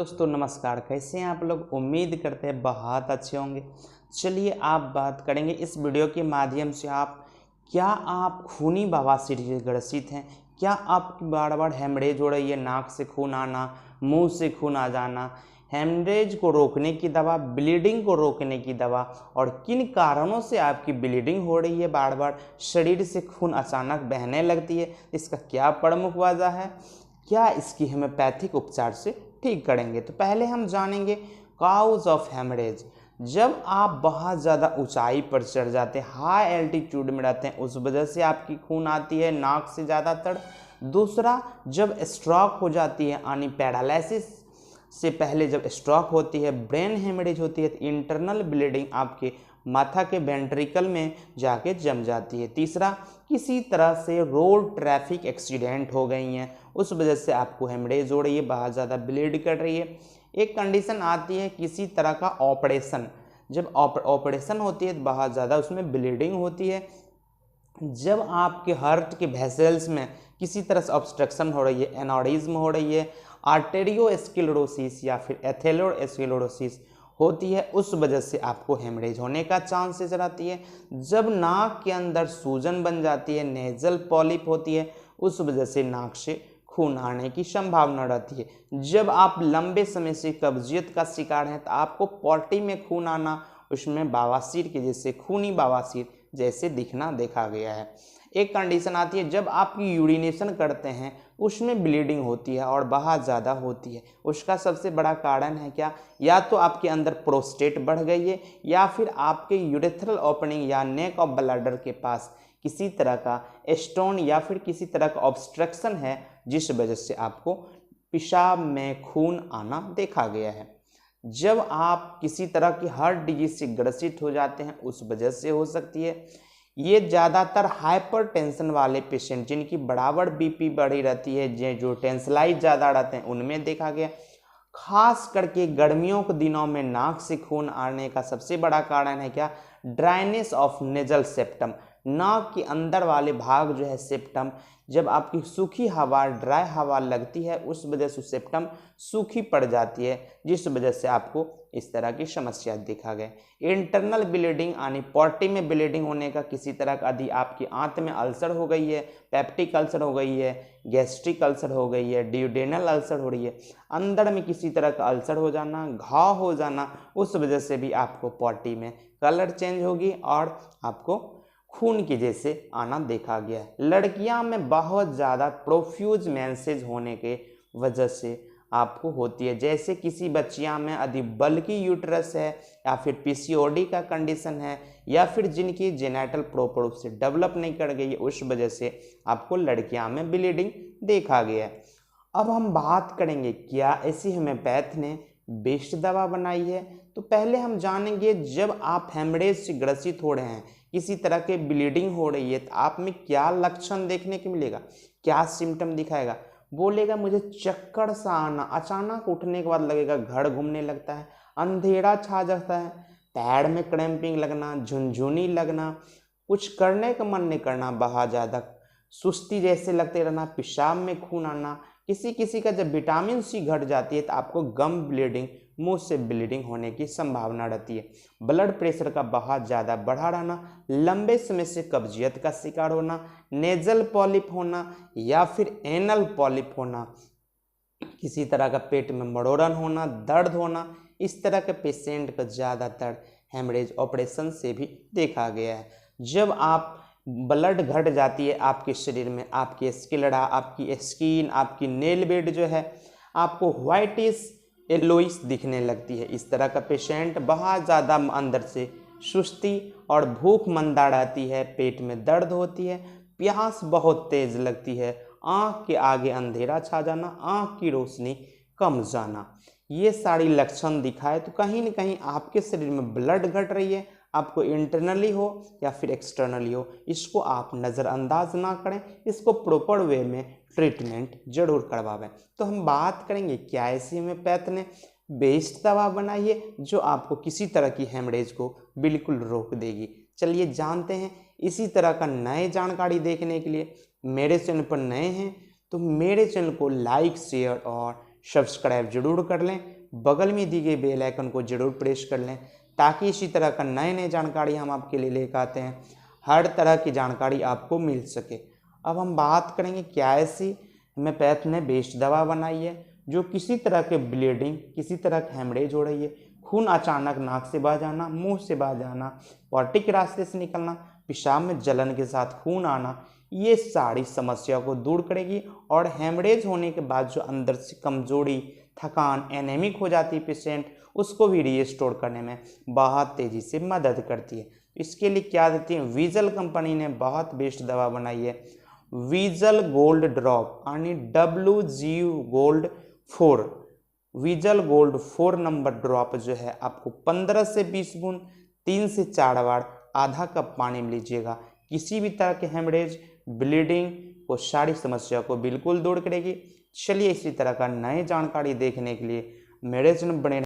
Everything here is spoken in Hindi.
दोस्तों नमस्कार। कैसे हैं आप लोग? उम्मीद करते हैं बहुत अच्छे होंगे। चलिए आप बात करेंगे इस वीडियो के माध्यम से क्या आप खूनी बवासीर से ग्रसित हैं? क्या आपकी बार बार हेमरेज हो रही है, नाक से खून आना, मुंह से खून आ जाना? हेमरेज को रोकने की दवा, ब्लीडिंग को रोकने की दवा और किन कारणों से आपकी ब्लीडिंग हो रही है, बार बार शरीर से खून अचानक बहने लगती है, इसका क्या प्रमुख वजह है, क्या इसकी होम्योपैथिक उपचार से ठीक करेंगे। तो पहले हम जानेंगे काउज ऑफ हेमरेज। जब आप बहुत ज़्यादा ऊंचाई पर चढ़ जाते हैं, हाई एल्टीट्यूड में रहते हैं, उस वजह से आपकी खून आती है नाक से ज़्यादातर। दूसरा, जब स्ट्रोक हो जाती है यानी पैरालिसिस से पहले जब स्ट्रोक होती है, ब्रेन हेमरेज होती है, तो इंटरनल ब्लीडिंग आपके माथा के वेंट्रिकल में जाके जम जाती है। तीसरा, किसी तरह से रोड ट्रैफिक एक्सीडेंट हो गई हैं, उस वजह से आपको हेमरेज हो रही है, बहुत ज़्यादा ब्लीड कर रही है। एक कंडीशन आती है किसी तरह का ऑपरेशन, जब ऑपरेशन होती है तो बहुत ज़्यादा उसमें ब्लीडिंग होती है। जब आपके हार्ट के वेसल्स में किसी तरह से ऑब्स्ट्रक्शन हो रही है, एनोरिज्म हो रही है, आर्टेरियोस्क्लेरोसिस या फिर एथेरोस्क्लेरोसिस होती है, उस वजह से आपको हेमरेज होने का चांसेस रहती है। जब नाक के अंदर सूजन बन जाती है, नेजल पॉलिप होती है, उस वजह से नाक से खून आने की संभावना रहती है। जब आप लंबे समय से कब्जियत का शिकार हैं तो आपको पॉटी में खून आना, उसमें बवासीर के जैसे खूनी बवासीर जैसे दिखना देखा गया है। एक कंडीशन आती है जब आप यूरिनेशन करते हैं उसमें ब्लीडिंग होती है और बहुत ज़्यादा होती है। उसका सबसे बड़ा कारण है क्या? या तो आपके अंदर प्रोस्टेट बढ़ गई है, या फिर आपके यूरेथ्रल ओपनिंग या नेक ऑफ ब्लैडर के पास किसी तरह का स्टोन या फिर किसी तरह का ऑब्स्ट्रक्शन है, जिस वजह से आपको पेशाब में खून आना देखा गया है। जब आप किसी तरह की हार्ट डिजीज से ग्रसित हो जाते हैं, उस वजह से हो सकती है। ये ज़्यादातर हाइपरटेंशन वाले पेशेंट जिनकी बराबर बीपी बढ़ी रहती है, जो टेंसलाइज ज़्यादा रहते हैं, उनमें देखा गया। खास करके गर्मियों के दिनों में नाक से खून आने का सबसे बड़ा कारण है क्या? Dryness of nasal septum. नाक के अंदर वाले भाग जो है सेप्टम, जब आपकी सूखी हवा, ड्राई हवा लगती है, उस वजह से सेप्टम सूखी पड़ जाती है, जिस वजह से आपको इस तरह की समस्या देखा गया। इंटरनल ब्लीडिंग यानी पॉटी में ब्लीडिंग होने का किसी तरह का, यदि आपकी आंत में अल्सर हो गई है, पेप्टिक अल्सर हो गई है, गैस्ट्रिक अल्सर हो गई है, ड्यूडेनल अल्सर हो रही है, अंदर में किसी तरह का अल्सर हो जाना, घाव हो जाना, उस वजह से भी आपको पॉटी में कलर चेंज होगी और आपको खून की जैसे आना देखा गया है। लड़कियां में बहुत ज़्यादा प्रोफ्यूज मेंसेज होने के वजह से आपको होती है। जैसे किसी बच्चियां में यदि बल्कि यूट्रस है, या फिर पीसीओडी का कंडीशन है, या फिर जिनकी जेनेटल प्रॉपर रूप से डेवलप नहीं कर गई है, उस वजह से आपको लड़कियां में ब्लीडिंग देखा गया है। अब हम बात करेंगे क्या ऐसी होम्योपैथ ने बेस्ट दवा बनाई है। तो पहले हम जानेंगे जब आप हेमरेज से ग्रसित हो रहे हैं, किसी तरह के ब्लीडिंग हो रही है, तो आप में क्या लक्षण देखने को मिलेगा, क्या सिम्टम दिखाएगा? बोलेगा मुझे चक्कर सा आना, अचानक उठने के बाद लगेगा घर घूमने लगता है, अंधेरा छा जाता है, पैर में क्रैम्पिंग लगना, झुनझुनी लगना, कुछ करने का मन नहीं करना, बहुत ज़्यादा सुस्ती जैसे लगते रहना, पेशाब में खून आना। किसी किसी का जब विटामिन सी घट जाती है तो आपको गम ब्लीडिंग, मुंह से ब्लीडिंग होने की संभावना रहती है। ब्लड प्रेशर का बहुत ज़्यादा बढ़ा रहना, लंबे समय से कब्जियत का शिकार होना, नेजल पॉलिप होना या फिर एनल पॉलिप होना, किसी तरह का पेट में मरोड़न होना, दर्द होना, इस तरह के पेशेंट का ज़्यादातर हेमरेज ऑपरेशन से भी देखा गया है। जब आप ब्लड घट जाती है आपके शरीर में, आपकी स्किलडा, आपकी स्किन, आपकी नेल बेड जो है, आपको व्हाइटिश येलोइश दिखने लगती है। इस तरह का पेशेंट बहुत ज़्यादा अंदर से सुस्ती और भूख मंदा रहती है, पेट में दर्द होती है, प्यास बहुत तेज लगती है, आँख के आगे अंधेरा छा जाना, आँख की रोशनी कम जाना, ये सारी लक्षण दिखाए तो कहीं ना कहीं आपके शरीर में ब्लड घट रही है। आपको इंटरनली हो या फिर एक्सटर्नली हो, इसको आप नज़रअंदाज ना करें, इसको प्रॉपर वे में ट्रीटमेंट जरूर करवावें। तो हम बात करेंगे क्या ऐसी होम्योपैथ ने बेस्ट दवा बनाई है जो आपको किसी तरह की हेमरेज को बिल्कुल रोक देगी। चलिए जानते हैं। इसी तरह का नए जानकारी देखने के लिए मेरे चैनल पर नए हैं तो मेरे चैनल को लाइक, शेयर और सब्सक्राइब जरूर कर लें, बगल में दी गई बेल आइकन को जरूर प्रेस कर लें, ताकि इसी तरह का नए नए जानकारी हम आपके लिए लेकर आते हैं, हर तरह की जानकारी आपको मिल सके। अब हम बात करेंगे क्या ऐसी होम्योपैथ ने बेस्ट दवा बनाई है जो किसी तरह के ब्लीडिंग, किसी तरह का हेमरेज हो रही है, खून अचानक नाक से बह जाना, मुंह से बह जाना, पॉटी के रास्ते से निकलना, पेशाब में जलन के साथ खून आना, ये सारी समस्या को दूर करेगी और हेमरेज होने के बाद जो अंदर से कमजोरी, थकान, एनेमिक हो जाती है पेशेंट, उसको भी रिस्टोर करने में बहुत तेज़ी से मदद करती है। इसके लिए क्या देती है, विजल कंपनी ने बहुत बेस्ट दवा बनाई है, विजल गोल्ड ड्रॉप यानी WG gold 4। Vigil gold 4 number drop जो है आपको 15 से 20 बूंद 3 से 4 बार आधा कप पानी में लीजिएगा। किसी भी तरह के हेमरेज, ब्लीडिंग को, सारी समस्या को बिल्कुल दूर करेगी। चलिए इसी तरह का नए जानकारी देखने के लिए मेरे चैनल बने